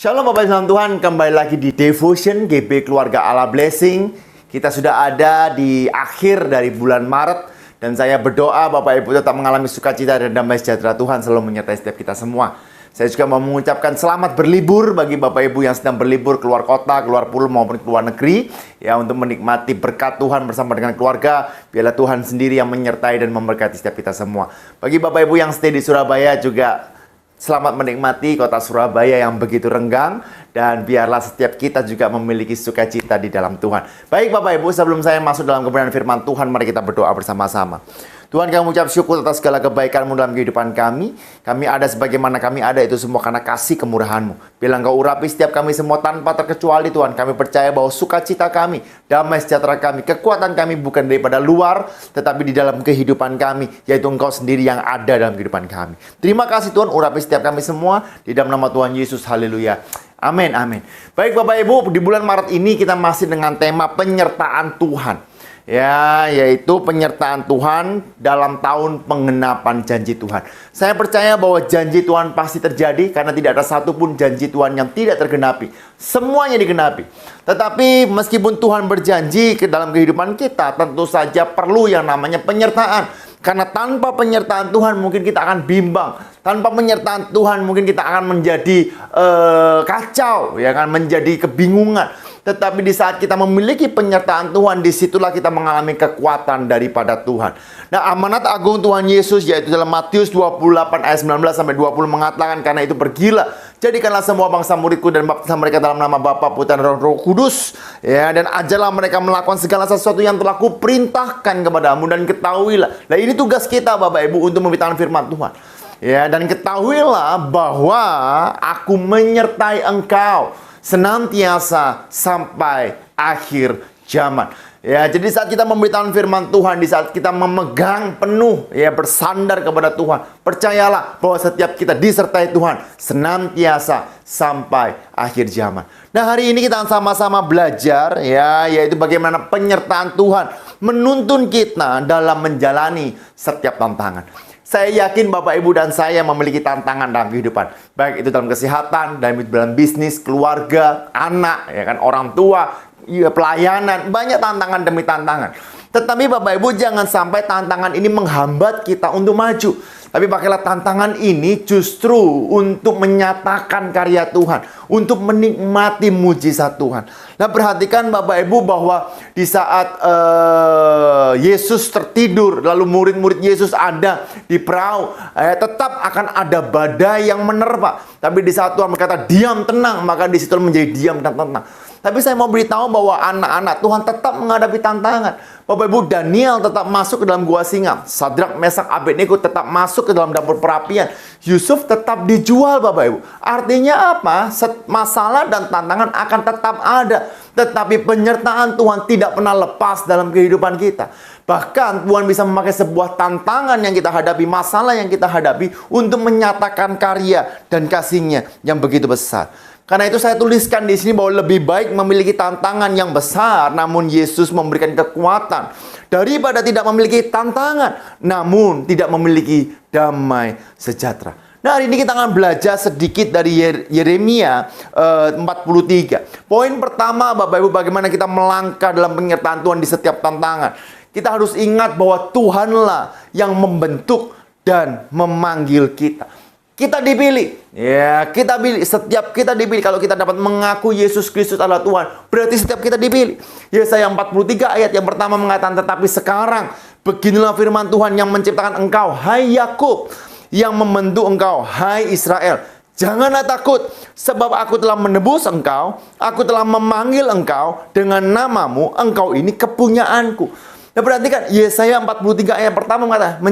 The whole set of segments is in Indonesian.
Shalom Bapak Ibu dalam Tuhan, kembali lagi di Devotion GB Keluarga Allah Blessing. Kita sudah ada di akhir dari bulan Maret, dan saya berdoa Bapak Ibu tetap mengalami sukacita dan damai sejahtera Tuhan selalu menyertai setiap kita semua. Saya juga mau mengucapkan selamat berlibur bagi Bapak Ibu yang sedang berlibur keluar kota, keluar pulau maupun keluar negeri, ya, untuk menikmati berkat Tuhan bersama dengan keluarga. Biarlah Tuhan sendiri yang menyertai dan memberkati setiap kita semua. Bagi Bapak Ibu yang stay di Surabaya juga selamat menikmati kota Surabaya yang begitu renggang, dan biarlah setiap kita juga memiliki sukacita di dalam Tuhan. Baik Bapak Ibu, sebelum saya masuk dalam kebenaran firman Tuhan, mari kita berdoa bersama-sama. Tuhan, kami mengucap syukur atas segala kebaikan-Mu dalam kehidupan kami. Kami ada sebagaimana kami ada, itu semua karena kasih kemurahan-Mu. Bila Engkau urapi setiap kami semua tanpa terkecuali, Tuhan, kami percaya bahwa sukacita kami, damai sejahtera kami, kekuatan kami bukan daripada luar, tetapi di dalam kehidupan kami, yaitu Engkau sendiri yang ada dalam kehidupan kami. Terima kasih Tuhan, urapi setiap kami semua, di dalam nama Tuhan Yesus, haleluya. Amin, amin. Baik Bapak Ibu, di bulan Maret ini kita masih dengan tema penyertaan Tuhan. Ya, yaitu penyertaan Tuhan dalam tahun penggenapan janji Tuhan. Saya percaya bahwa janji Tuhan pasti terjadi, karena tidak ada satupun janji Tuhan yang tidak tergenapi. Semuanya digenapi. Tetapi meskipun Tuhan berjanji ke dalam kehidupan kita, tentu saja perlu yang namanya penyertaan. Karena tanpa penyertaan Tuhan mungkin kita akan bimbang. Tanpa penyertaan Tuhan mungkin kita akan menjadi kacau, ya kan, menjadi kebingungan. Tetapi di saat kita memiliki penyertaan Tuhan, disitulah kita mengalami kekuatan daripada Tuhan. Nah, amanat agung Tuhan Yesus, yaitu dalam Matius 28 ayat 19-20 mengatakan, karena itu pergilah, jadikanlah semua bangsa muridku dan baptislah mereka dalam nama Bapa, Putra dan Roh Kudus, ya, dan ajarlah mereka melakukan segala sesuatu yang telah kuperintahkan kepadamu, dan ketahuilah. Nah, ini tugas kita Bapak Ibu untuk memberitakan firman Tuhan. Ya, dan ketahuilah bahwa aku menyertai engkau senantiasa sampai akhir zaman. Ya, jadi saat kita memberitakan firman Tuhan, di saat kita memegang penuh, ya, bersandar kepada Tuhan, percayalah bahwa setiap kita disertai Tuhan senantiasa sampai akhir zaman. Nah, hari ini kita sama-sama belajar, ya, yaitu bagaimana penyertaan Tuhan menuntun kita dalam menjalani setiap tantangan. Saya yakin Bapak Ibu dan saya memiliki tantangan dalam kehidupan. Baik itu dalam kesehatan, dalam bisnis, keluarga, anak, ya kan, orang tua, ya, pelayanan. Banyak tantangan demi tantangan. Tetapi Bapak Ibu, jangan sampai tantangan ini menghambat kita untuk maju. Tapi pakailah tantangan ini justru untuk menyatakan karya Tuhan, untuk menikmati mujizat Tuhan. Nah, perhatikan Bapak Ibu bahwa di saat Yesus tertidur, lalu murid-murid Yesus ada di perahu, tetap akan ada badai yang menerpa. Tapi di saat Tuhan berkata, diam, tenang, maka di situ menjadi diam dan tenang. Tapi saya mau beritahu bahwa anak-anak Tuhan tetap menghadapi tantangan. Bapak Ibu, Daniel tetap masuk ke dalam gua singa. Sadrak, Mesak, Abednego tetap masuk ke dalam dapur perapian. Yusuf tetap dijual Bapak Ibu. Artinya apa? Masalah dan tantangan akan tetap ada. Tetapi penyertaan Tuhan tidak pernah lepas dalam kehidupan kita. Bahkan Tuhan bisa memakai sebuah tantangan yang kita hadapi, masalah yang kita hadapi, untuk menyatakan karya dan kasih-Nya yang begitu besar. Karena itu saya tuliskan di sini bahwa lebih baik memiliki tantangan yang besar, namun Yesus memberikan kekuatan, daripada tidak memiliki tantangan, namun tidak memiliki damai sejahtera. Nah, hari ini kita akan belajar sedikit dari Yeremia 43. Poin pertama Bapak Ibu, bagaimana kita melangkah dalam penyertaan Tuhan di setiap tantangan. Kita harus ingat bahwa Tuhanlah yang membentuk dan memanggil kita. Kita dipilih, ya, kita pilih. Setiap kita dipilih. Kalau kita dapat mengaku Yesus Kristus adalah Tuhan, berarti setiap kita dipilih. Yesaya 43 ayat yang pertama mengatakan, tetapi sekarang beginilah firman Tuhan yang menciptakan engkau, hai Yakub, yang membentuk engkau, hai Israel. Janganlah takut, sebab aku telah menebus engkau, aku telah memanggil engkau dengan namamu, engkau ini kepunyaanku. Nah, perhatikan, Yesaya 43 ayat pertama mengatakan,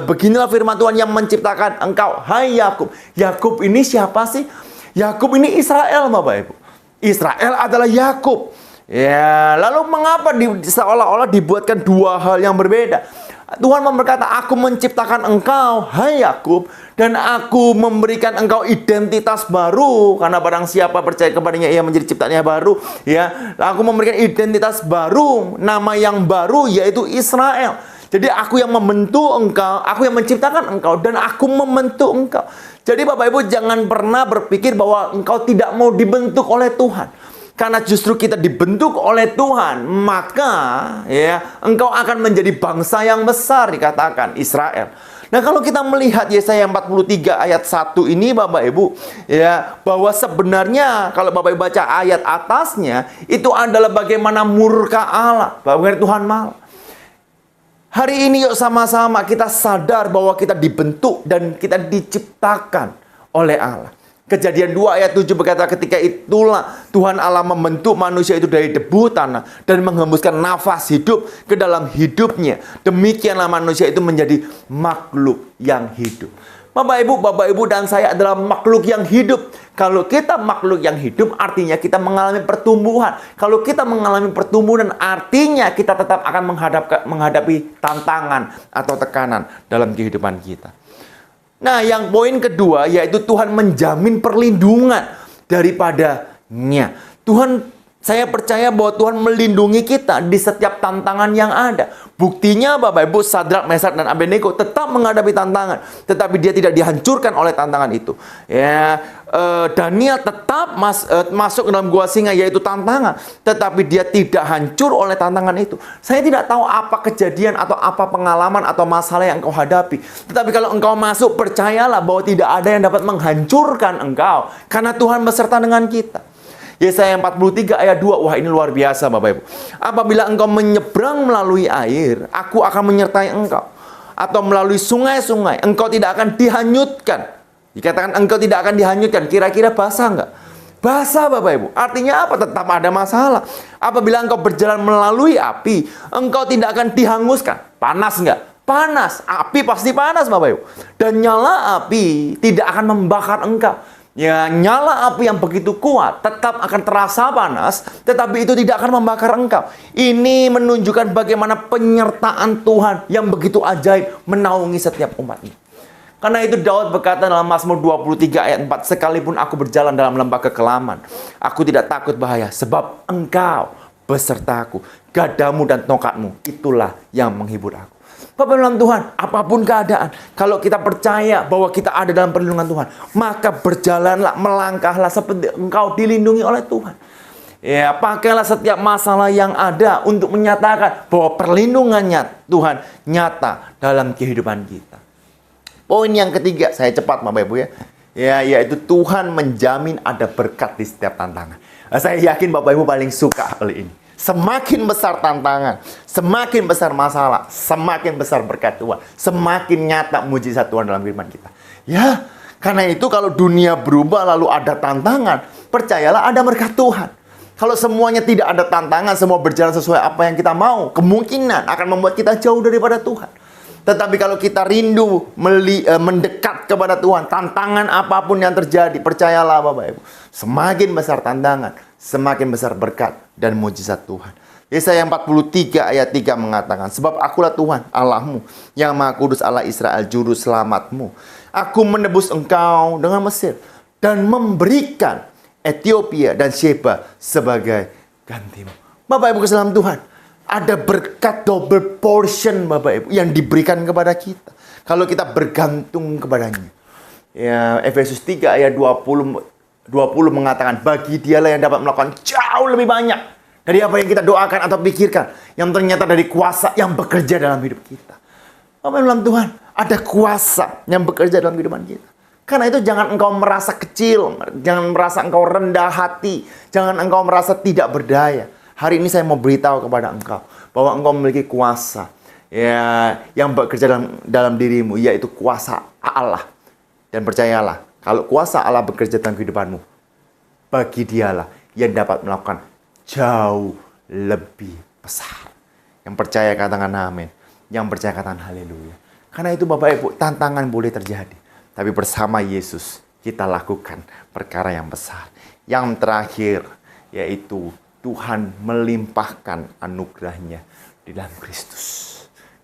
beginilah firman Tuhan yang menciptakan engkau, hai Yakub. Yakub ini siapa sih? Yakub ini Israel Bapak Ibu. Israel adalah Yakub. Ya, lalu mengapa seolah-olah dibuatkan dua hal yang berbeda? Tuhan berkata, aku menciptakan engkau, hai Yakub, dan aku memberikan engkau identitas baru, karena barang siapa percaya kepadanya ia menjadi ciptaannya baru, ya. Aku memberikan identitas baru, nama yang baru, yaitu Israel. Jadi aku yang membentuk engkau, aku yang menciptakan engkau, dan aku membentuk engkau. Jadi Bapak Ibu jangan pernah berpikir bahwa engkau tidak mau dibentuk oleh Tuhan. Karena justru kita dibentuk oleh Tuhan, maka ya engkau akan menjadi bangsa yang besar, dikatakan Israel. Nah, kalau kita melihat Yesaya 43 ayat 1 ini Bapak Ibu, ya, bahwa sebenarnya kalau Bapak Ibu baca ayat atasnya, itu adalah bagaimana murka Allah, bagaimana Tuhan marah. Hari ini yuk sama-sama kita sadar bahwa kita dibentuk dan kita diciptakan oleh Allah. Kejadian 2 ayat 7 berkata, ketika itulah Tuhan Allah membentuk manusia itu dari debu tanah dan menghembuskan nafas hidup ke dalam hidupnya. Demikianlah manusia itu menjadi makhluk yang hidup. Bapak Ibu dan saya adalah makhluk yang hidup. Kalau kita makhluk yang hidup, artinya kita mengalami pertumbuhan. Kalau kita mengalami pertumbuhan, artinya kita tetap akan menghadapi tantangan atau tekanan dalam kehidupan kita. Nah, yang poin kedua yaitu Tuhan menjamin perlindungan daripadanya. Saya percaya bahwa Tuhan melindungi kita di setiap tantangan yang ada. Buktinya Bapak Ibu, Sadrak, Mesak, dan Abednego tetap menghadapi tantangan, tetapi dia tidak dihancurkan oleh tantangan itu. Ya, Daniel tetap masuk ke dalam gua singa, yaitu tantangan, tetapi dia tidak hancur oleh tantangan itu. Saya tidak tahu apa kejadian atau apa pengalaman atau masalah yang engkau hadapi, tetapi kalau engkau masuk, percayalah bahwa tidak ada yang dapat menghancurkan engkau, karena Tuhan beserta dengan kita. Yesaya 43 ayat 2, wah ini luar biasa Bapak Ibu. Apabila engkau menyeberang melalui air, aku akan menyertai engkau. Atau melalui sungai-sungai, engkau tidak akan dihanyutkan. Dikatakan engkau tidak akan dihanyutkan, kira-kira basah enggak? Basah Bapak Ibu. Artinya apa? Tetap ada masalah. Apabila engkau berjalan melalui api, engkau tidak akan dihanguskan. Panas enggak? Panas. Api pasti panas Bapak Ibu. Dan nyala api tidak akan membakar engkau. Ya, nyala api yang begitu kuat tetap akan terasa panas, tetapi itu tidak akan membakar engkau. Ini menunjukkan bagaimana penyertaan Tuhan yang begitu ajaib menaungi setiap umatnya. Karena itu Daud berkata dalam Mazmur 23 ayat 4, sekalipun aku berjalan dalam lembah kekelaman, aku tidak takut bahaya, sebab engkau besertaku, gadamu dan tongkatmu, itulah yang menghibur aku. Bapak dalam Tuhan, apapun keadaan, kalau kita percaya bahwa kita ada dalam perlindungan Tuhan, maka berjalanlah, melangkahlah seperti engkau dilindungi oleh Tuhan. Ya, pakailah setiap masalah yang ada untuk menyatakan bahwa perlindungannya Tuhan nyata dalam kehidupan kita. Poin yang ketiga, saya cepat Bapak Ibu ya. Yaitu Tuhan menjamin ada berkat di setiap tantangan. Nah, saya yakin Bapak Ibu paling suka hal ini. Semakin besar tantangan, semakin besar masalah, semakin besar berkat Tuhan, semakin nyata mujizat Tuhan dalam kehidupan kita. Ya, karena itu kalau dunia berubah lalu ada tantangan, percayalah ada berkat Tuhan. Kalau semuanya tidak ada tantangan, semua berjalan sesuai apa yang kita mau, kemungkinan akan membuat kita jauh daripada Tuhan. Tetapi kalau kita rindu mendekat kepada Tuhan, tantangan apapun yang terjadi, percayalah Bapak Ibu, semakin besar tantangan, semakin besar berkat dan mujizat Tuhan. Yesaya 43 ayat 3 mengatakan, sebab akulah Tuhan Allahmu, yang Maha Kudus, Allah Israel, juru selamatmu. Aku menebus engkau dengan Mesir dan memberikan Ethiopia dan Sheba sebagai gantimu. Bapak Ibu kesalam Tuhan, ada berkat double portion Bapak Ibu yang diberikan kepada kita kalau kita bergantung kepadanya. Ya, Efesus 3 ayat 20 mengatakan, bagi dialah yang dapat melakukan jauh lebih banyak dari apa yang kita doakan atau pikirkan, yang ternyata dari kuasa yang bekerja dalam hidup kita. Bapak Ibu dalam Tuhan, ada kuasa yang bekerja dalam kehidupan kita. Karena itu jangan engkau merasa kecil, jangan merasa engkau rendah hati, jangan engkau merasa tidak berdaya. Hari ini saya mau beritahu kepada engkau bahwa engkau memiliki kuasa ya, yang bekerja dalam dirimu, yaitu kuasa Allah. Dan percayalah, kalau kuasa Allah bekerja dalam kehidupanmu, bagi dialah yang dapat melakukan jauh lebih besar. Yang percaya katakan amin. Yang percaya katakan haleluya. Karena itu Bapak Ibu, tantangan boleh terjadi, tapi bersama Yesus kita lakukan perkara yang besar. Yang terakhir yaitu Tuhan melimpahkan anugerahnya di dalam Kristus.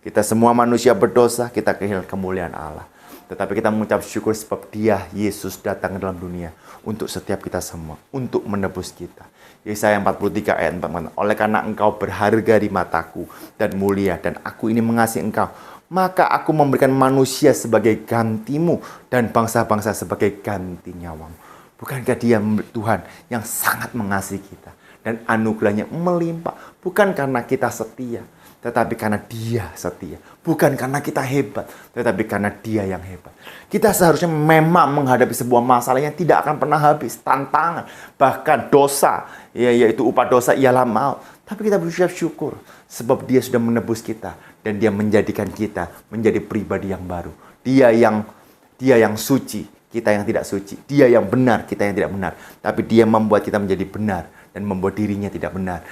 Kita semua manusia berdosa, kita kehilangan kemuliaan Allah. Tetapi kita mengucap syukur sebab Dia, Yesus, datang ke dalam dunia untuk setiap kita semua, untuk menebus kita. Yesaya 43 ayat 4, oleh karena engkau berharga di mataku dan mulia, dan aku ini mengasihi engkau, maka aku memberikan manusia sebagai gantimu dan bangsa-bangsa sebagai ganti nyawamu. Bukankah Dia Tuhan yang sangat mengasihi kita dan anugerahnya melimpah, bukan karena kita setia, tetapi karena Dia setia. Bukan karena kita hebat, tetapi karena Dia yang hebat. Kita seharusnya memang menghadapi sebuah masalah yang tidak akan pernah habis. Tantangan, bahkan dosa, yaitu upah dosa ialah maut. Tapi kita berucap syukur, sebab Dia sudah menebus kita. Dan Dia menjadikan kita menjadi pribadi yang baru. Dia yang suci, kita yang tidak suci. Dia yang benar, kita yang tidak benar. Tapi Dia membuat kita menjadi benar dan membuat dirinya tidak benar.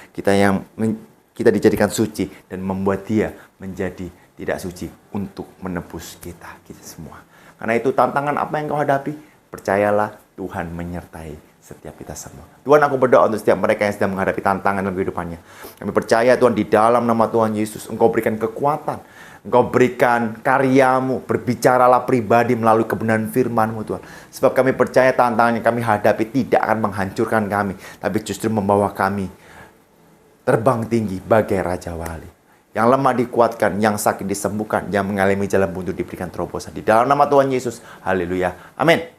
Kita dijadikan suci dan membuat Dia menjadi tidak suci untuk menebus kita semua. Karena itu tantangan apa yang kau hadapi, percayalah Tuhan menyertai setiap kita semua. Tuhan, aku berdoa untuk setiap mereka yang sedang menghadapi tantangan dalam kehidupannya. Kami percaya Tuhan, di dalam nama Tuhan Yesus, Engkau berikan kekuatan, Engkau berikan karyamu, berbicaralah pribadi melalui kebenaran firman-Mu Tuhan. Sebab kami percaya tantangan yang kami hadapi tidak akan menghancurkan kami, tapi justru membawa kami terbang tinggi bagai Raja Wali. Yang lemah dikuatkan, yang sakit disembuhkan, yang mengalami jalan buntu diberikan terobosan. Di dalam nama Tuhan Yesus, haleluya, amin.